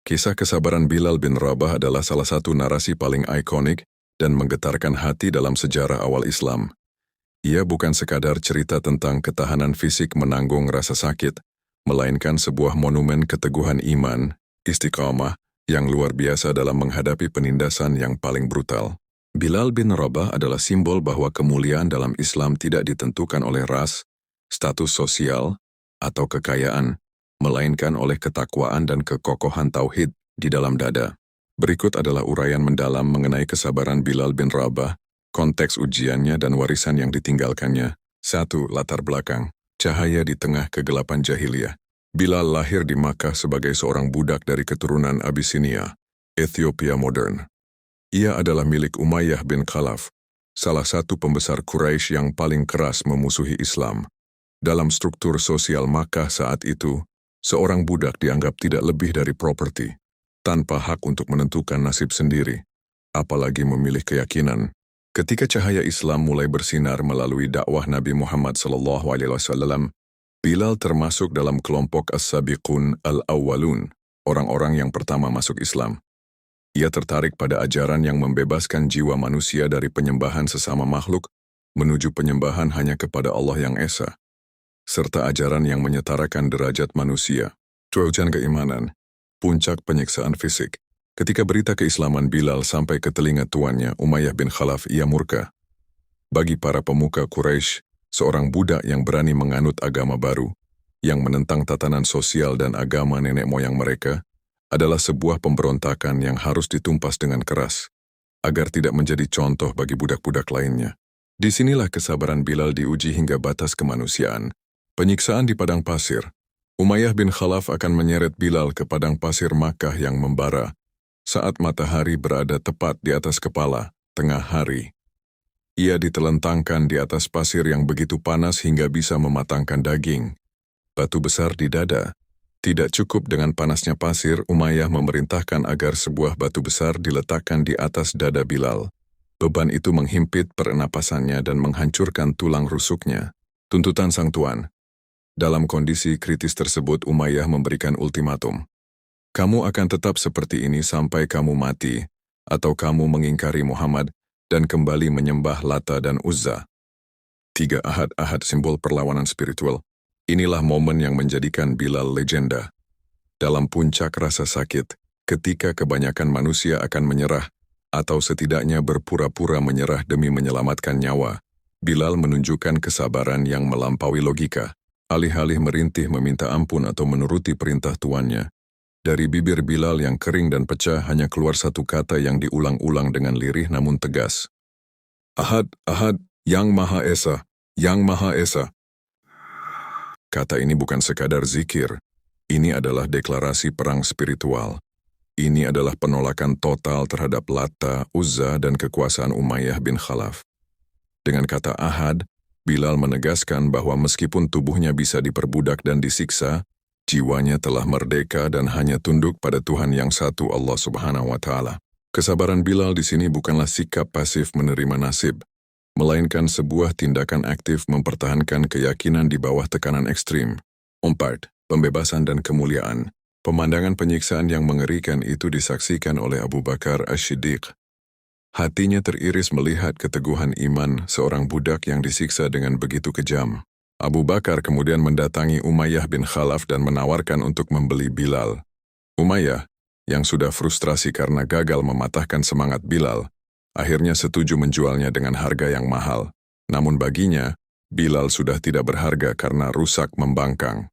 Kisah kesabaran Bilal bin Rabah adalah salah satu narasi paling ikonik dan menggetarkan hati dalam sejarah awal Islam. Ia bukan sekadar cerita tentang ketahanan fisik menanggung rasa sakit, melainkan sebuah monumen keteguhan iman, istiqamah, yang luar biasa dalam menghadapi penindasan yang paling brutal. Bilal bin Rabah adalah simbol bahwa kemuliaan dalam Islam tidak ditentukan oleh ras, status sosial, atau kekayaan, melainkan oleh ketakwaan dan kekokohan tauhid di dalam dada. Berikut adalah uraian mendalam mengenai kesabaran Bilal bin Rabah, konteks ujiannya dan warisan yang ditinggalkannya. 1. Latar belakang. Cahaya di tengah kegelapan jahiliyah. Bilal lahir di Makkah sebagai seorang budak dari keturunan Abyssinia, Ethiopia modern. Ia adalah milik Umayyah bin Khalaf, salah satu pembesar Quraisy yang paling keras memusuhi Islam. Dalam struktur sosial Makkah saat itu, seorang budak dianggap tidak lebih dari properti, tanpa hak untuk menentukan nasib sendiri, apalagi memilih keyakinan. Ketika cahaya Islam mulai bersinar melalui dakwah Nabi Muhammad SAW, Bilal termasuk dalam kelompok As-Sabiqun Al-Awwalun, orang-orang yang pertama masuk Islam. Ia tertarik pada ajaran yang membebaskan jiwa manusia dari penyembahan sesama makhluk menuju penyembahan hanya kepada Allah yang Esa, serta ajaran yang menyetarakan derajat manusia. Ujian keimanan, puncak penyiksaan fisik. Ketika berita keislaman Bilal sampai ke telinga tuannya, Umayyah bin Khalaf, ia murka. Bagi para pemuka Quraisy, seorang budak yang berani menganut agama baru, yang menentang tatanan sosial dan agama nenek moyang mereka, adalah sebuah pemberontakan yang harus ditumpas dengan keras, agar tidak menjadi contoh bagi budak-budak lainnya. Disinilah kesabaran Bilal diuji hingga batas kemanusiaan. Penyiksaan di padang pasir. Umayyah bin Khalaf akan menyeret Bilal ke padang pasir Makkah yang membara, saat matahari berada tepat di atas kepala, tengah hari. Ia ditelentangkan di atas pasir yang begitu panas hingga bisa mematangkan daging. Batu besar di dada. Tidak cukup dengan panasnya pasir, Umayyah memerintahkan agar sebuah batu besar diletakkan di atas dada Bilal. Beban itu menghimpit pernapasannya dan menghancurkan tulang rusuknya. Tuntutan sang tuan. Dalam kondisi kritis tersebut, Umayyah memberikan ultimatum. Kamu akan tetap seperti ini sampai kamu mati, atau kamu mengingkari Muhammad dan kembali menyembah Lata dan Uzza. 3. Ahad-ahad, simbol perlawanan spiritual. Inilah momen yang menjadikan Bilal legenda. Dalam puncak rasa sakit, ketika kebanyakan manusia akan menyerah, atau setidaknya berpura-pura menyerah demi menyelamatkan nyawa, Bilal menunjukkan kesabaran yang melampaui logika. Alih-alih merintih meminta ampun atau menuruti perintah tuannya, dari bibir Bilal yang kering dan pecah hanya keluar satu kata yang diulang-ulang dengan lirih namun tegas. Ahad, Ahad, Yang Maha Esa, Yang Maha Esa. Kata ini bukan sekadar zikir, ini adalah deklarasi perang spiritual. Ini adalah penolakan total terhadap Lata, Uzza, dan kekuasaan Umayyah bin Khalaf. Dengan kata Ahad, Bilal menegaskan bahwa meskipun tubuhnya bisa diperbudak dan disiksa, jiwanya telah merdeka dan hanya tunduk pada Tuhan yang satu, Allah Subhanahu wa Ta'ala. Kesabaran Bilal di sini bukanlah sikap pasif menerima nasib, melainkan sebuah tindakan aktif mempertahankan keyakinan di bawah tekanan ekstrim. 4. Pembebasan dan kemuliaan. Pemandangan penyiksaan yang mengerikan itu disaksikan oleh Abu Bakar As-Siddiq. Hatinya teriris melihat keteguhan iman seorang budak yang disiksa dengan begitu kejam. Abu Bakar kemudian mendatangi Umayyah bin Khalaf dan menawarkan untuk membeli Bilal. Umayyah, yang sudah frustrasi karena gagal mematahkan semangat Bilal, akhirnya setuju menjualnya dengan harga yang mahal. Namun baginya, Bilal sudah tidak berharga karena rusak membangkang.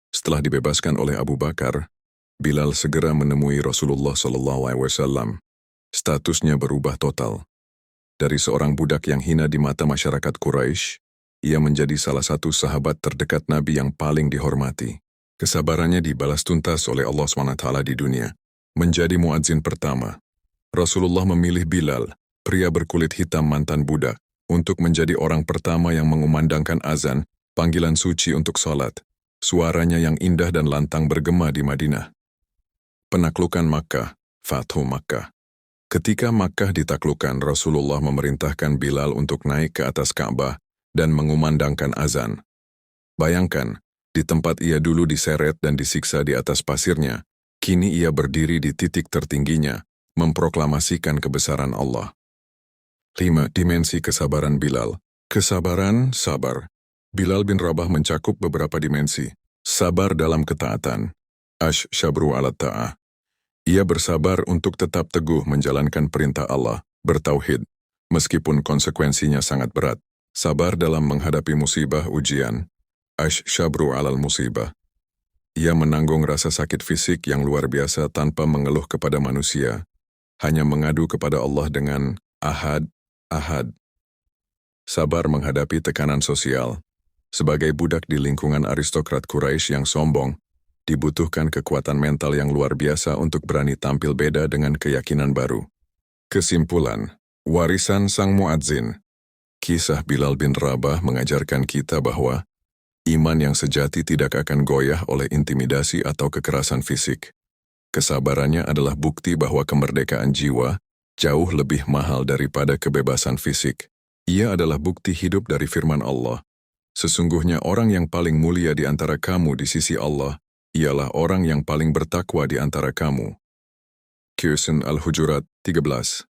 Setelah dibebaskan oleh Abu Bakar, Bilal segera menemui Rasulullah SAW. Statusnya berubah total. Dari seorang budak yang hina di mata masyarakat Quraisy, ia menjadi salah satu sahabat terdekat Nabi yang paling dihormati. Kesabarannya dibalas tuntas oleh Allah SWT di dunia. Menjadi muadzin pertama, Rasulullah memilih Bilal, pria berkulit hitam mantan budak, untuk menjadi orang pertama yang mengumandangkan azan, panggilan suci untuk salat. Suaranya yang indah dan lantang bergema di Madinah. Penaklukan Makkah, Fathu Makkah. Ketika Makkah ditaklukkan, Rasulullah memerintahkan Bilal untuk naik ke atas Ka'bah dan mengumandangkan azan. Bayangkan, di tempat ia dulu diseret dan disiksa di atas pasirnya, Kini ia berdiri di titik tertingginya, memproklamasikan kebesaran Allah. 5. Dimensi kesabaran Bilal. Kesabaran, sabar. Bilal bin Rabah mencakup beberapa dimensi. Sabar dalam ketaatan. Ash-syabru ala ta'ah. Ia bersabar untuk tetap teguh menjalankan perintah Allah, bertauhid, meskipun konsekuensinya sangat berat. Sabar dalam menghadapi musibah ujian. Ash-syabru alal musibah. Ia menanggung rasa sakit fisik yang luar biasa tanpa mengeluh kepada manusia, hanya mengadu kepada Allah dengan ahad, ahad. Sabar menghadapi tekanan sosial. Sebagai budak di lingkungan aristokrat Quraisy yang sombong, dibutuhkan kekuatan mental yang luar biasa untuk berani tampil beda dengan keyakinan baru. Kesimpulan, warisan sang muadzin. Kisah Bilal bin Rabah mengajarkan kita bahwa iman yang sejati tidak akan goyah oleh intimidasi atau kekerasan fisik. Kesabarannya adalah bukti bahwa kemerdekaan jiwa jauh lebih mahal daripada kebebasan fisik. Ia adalah bukti hidup dari firman Allah. Sesungguhnya orang yang paling mulia di antara kamu di sisi Allah ialah orang yang paling bertakwa di antara kamu. Qur'an Al-Hujurat 13.